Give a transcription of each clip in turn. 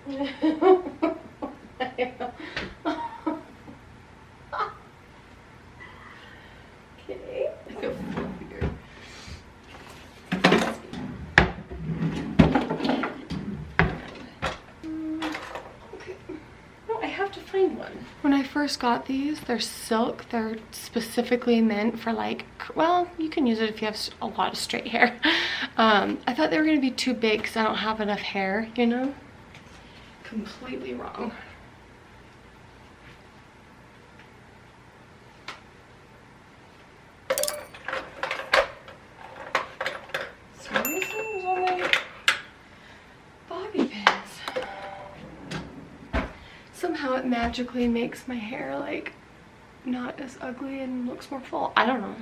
Okay. I feel fluffier. Okay. No, I have to find one. When I first got these, they're silk. They're specifically meant for like, well, you can use it if you have a lot of straight hair. I thought they were gonna be too big because I don't have enough hair, you know? Completely wrong. Sorry, there's all my bobby pins. Somehow it magically makes my hair like not as ugly and looks more full. I don't know.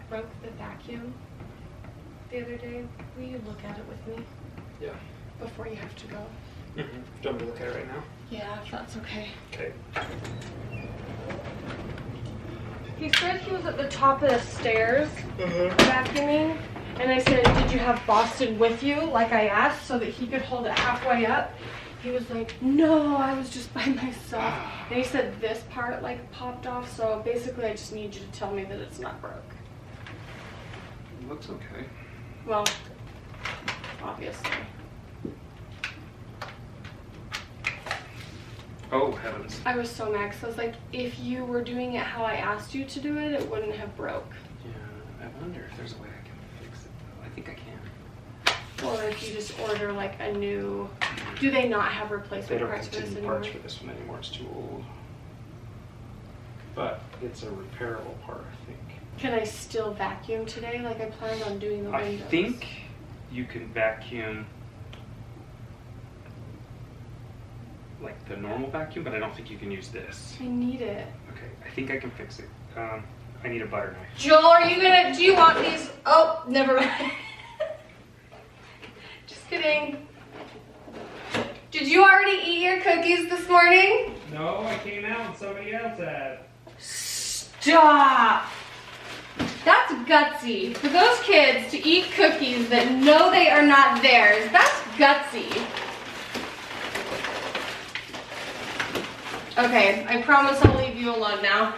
Broke the vacuum the other day. Will you look at it with me? Yeah. Before you have to go. Do you want me to look at it right now? Yeah, if that's okay. Okay. He said he was at the top of the stairs vacuuming, and I said, did you have Boston with you, like I asked, so that he could hold it halfway up? He was like, no, I was just by myself. And he said this part like popped off, so basically I just need you to tell me that it's not broke. Looks okay. Well, obviously. Oh, heavens. I was so mad because I was like, if you were doing it how I asked you to do it, it wouldn't have broke. Yeah, I wonder if there's a way I can fix it though. I think I can. Or if you just order like a new, do they not have They replacement don't parts have for this two anymore? parts for this one anymore. It's too old. But it's a repairable part, I think. Can I still vacuum today like I planned on doing the windows? I think you can vacuum like the normal vacuum, but I don't think you can use this. I need it. Okay, I think I can fix it. I need a butter knife. Joel, are you gonna, do you want these? Oh, never mind. Just kidding. Did you already eat your cookies this morning? No, I came out and somebody else had. Stop. That's gutsy. For those kids to eat cookies that know they are not theirs, that's gutsy. Okay, I promise I'll leave you alone now.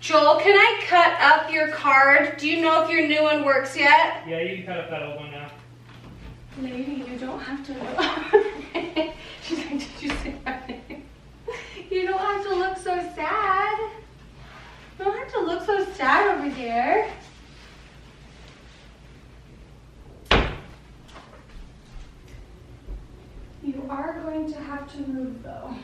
Joel, can I cut up your card? Do you know if your new one works yet? Yeah, you can cut up that old one now. Lady, you don't have to. She's like, did you say my name? You don't have to look so sad. You don't have to look so sad over there. You are going to have to move though.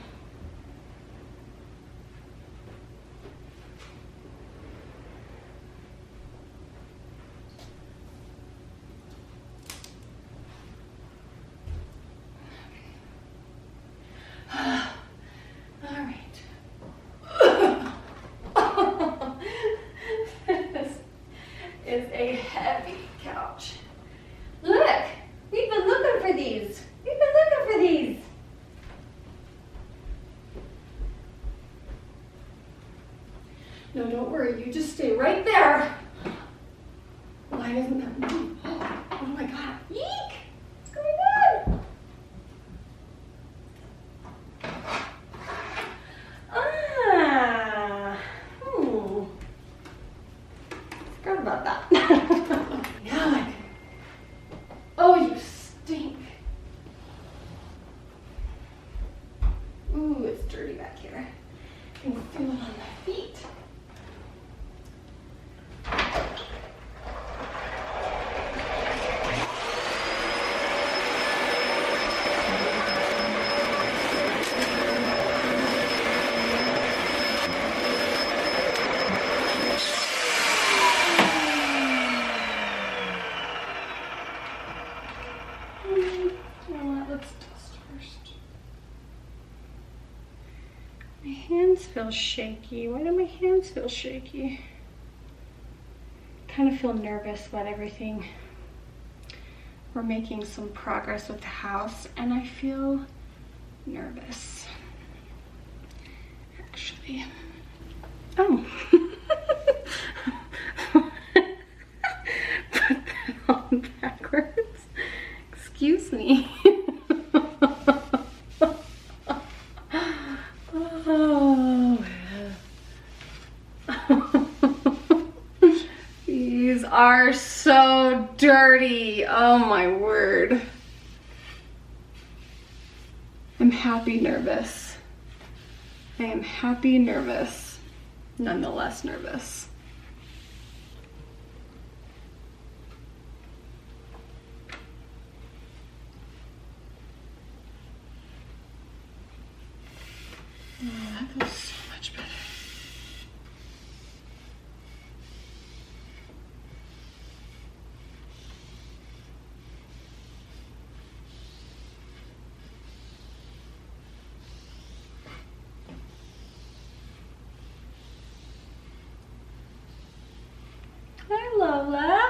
All right. This is a heavy couch. Look, we've been looking for these. We've been looking for these. No, don't worry. You just stay right there. Why doesn't that move? Oh my God. Eek! What's going on? Forgot about that. Now I can. Oh, you stink. Ooh, it's dirty back here. I can feel it on my feet. Feel shaky. Why do my hands feel shaky? Kind of feel nervous about everything. We're making some progress with the house and I feel nervous. Actually. Oh. Put that on backwards. Excuse me. These are so dirty. Oh my word. I'm happy nervous. I am happy nervous. Nonetheless nervous. Oh, that feels so much better. Hi, Lola.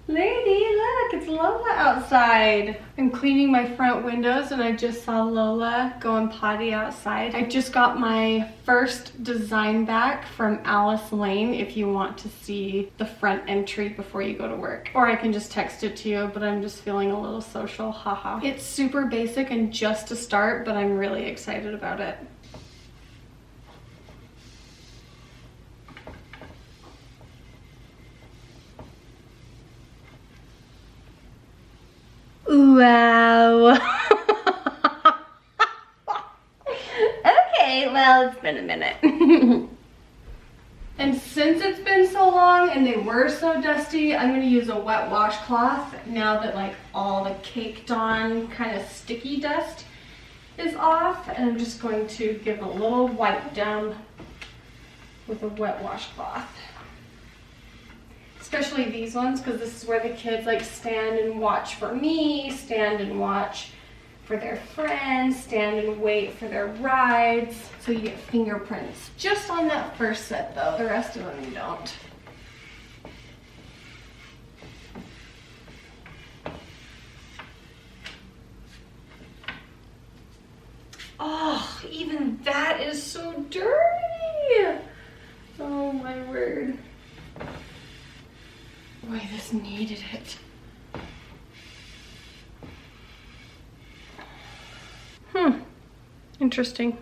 Lady, look, it's Lola outside. I'm cleaning my front windows and I just saw Lola going potty outside. I just got my first design back from Alice Lane if you want to see the front entry before you go to work. Or I can just text it to you, but I'm just feeling a little social, haha. It's super basic and just a start, but I'm really excited about it. Wow. Okay, well, it's been a minute. And since it's been so long and they were so dusty, I'm gonna use a wet washcloth now that like all the caked on kind of sticky dust is off. And I'm just going to give a little wipe down with a wet washcloth. Especially these ones, because this is where the kids like stand and watch for me, stand and watch for their friends, stand and wait for their rides. So you get fingerprints just on that first set though. The rest of them you don't. Oh, even that is so dirty. Oh my word. Boy, this needed it. Interesting.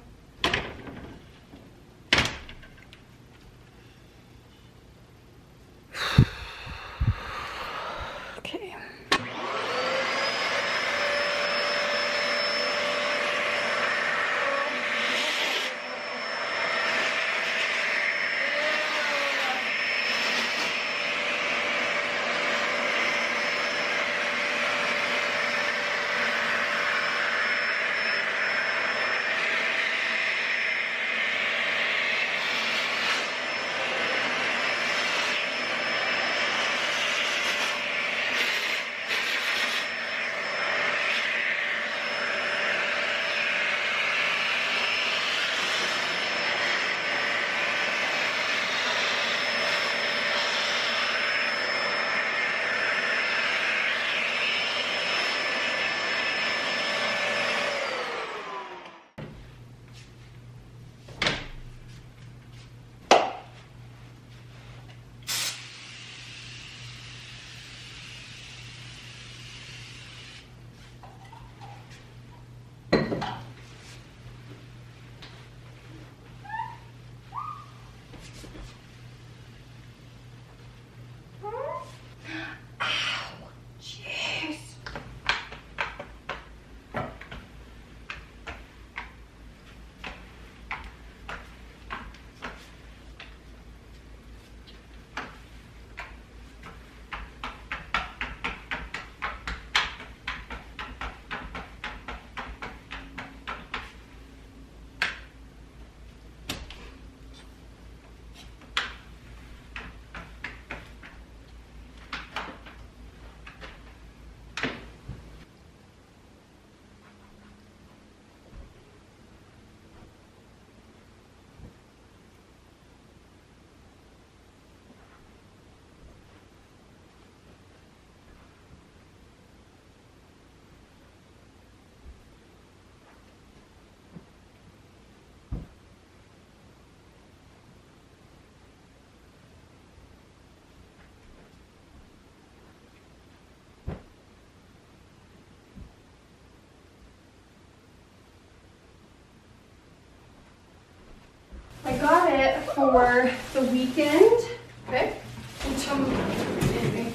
for the weekend. Okay. Until maybe.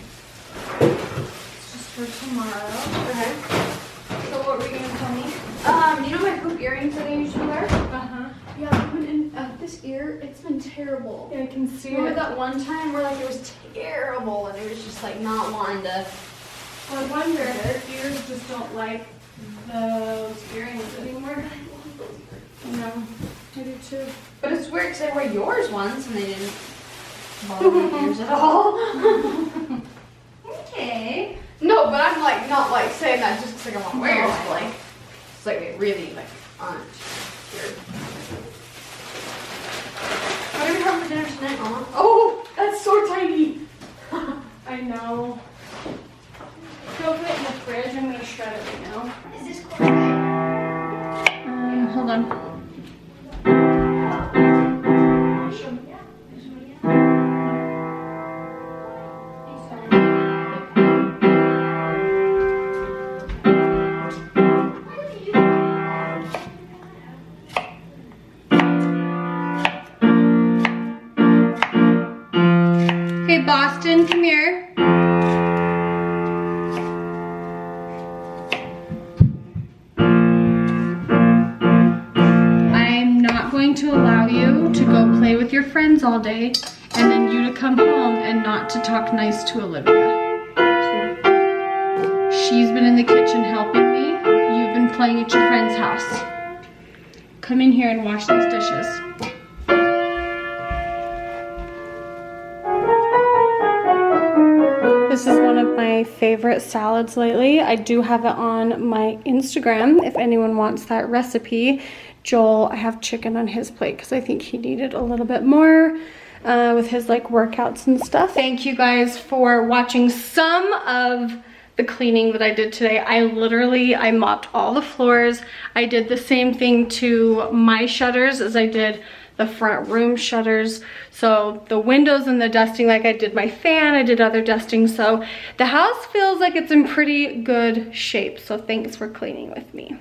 It's just for tomorrow. Okay. So what were you gonna tell me? You know my hoop earrings that I usually wear? Uh-huh. Yeah, this ear, it's been terrible. Yeah, I can see Remember it. that one time where like it was terrible and it was just like not wanting to. I wonder if ears just don't like those earrings anymore. No, I do too. But it's weird because I wear yours once and they didn't bother my ears at all. Okay. No, but I'm like not like saying that just because I want to wear No, yours. I Like it's like they really like aren't weird. What are we having for dinner tonight, Mama? Oh, that's so tiny. I know. Go put it in the fridge. I'm gonna shred it right now. Is this cool? Hold on. Okay, Boston, come here. I'm not going to allow you to go play with your friends all day and then you to come home and not to talk nice to Olivia. She's been in the kitchen helping me. You've been playing at your friend's house. Come in here and wash these dishes. This is one of my favorite salads lately. I do have it on my Instagram if anyone wants that recipe. Joel, I have chicken on his plate because I think he needed a little bit more with his like workouts and stuff. Thank you guys for watching some of the cleaning that I did today. I mopped all the floors. I did the same thing to my shutters as I did the front room shutters. So the windows and the dusting, like I did my fan, I did other dusting. So the house feels like it's in pretty good shape. So thanks for cleaning with me.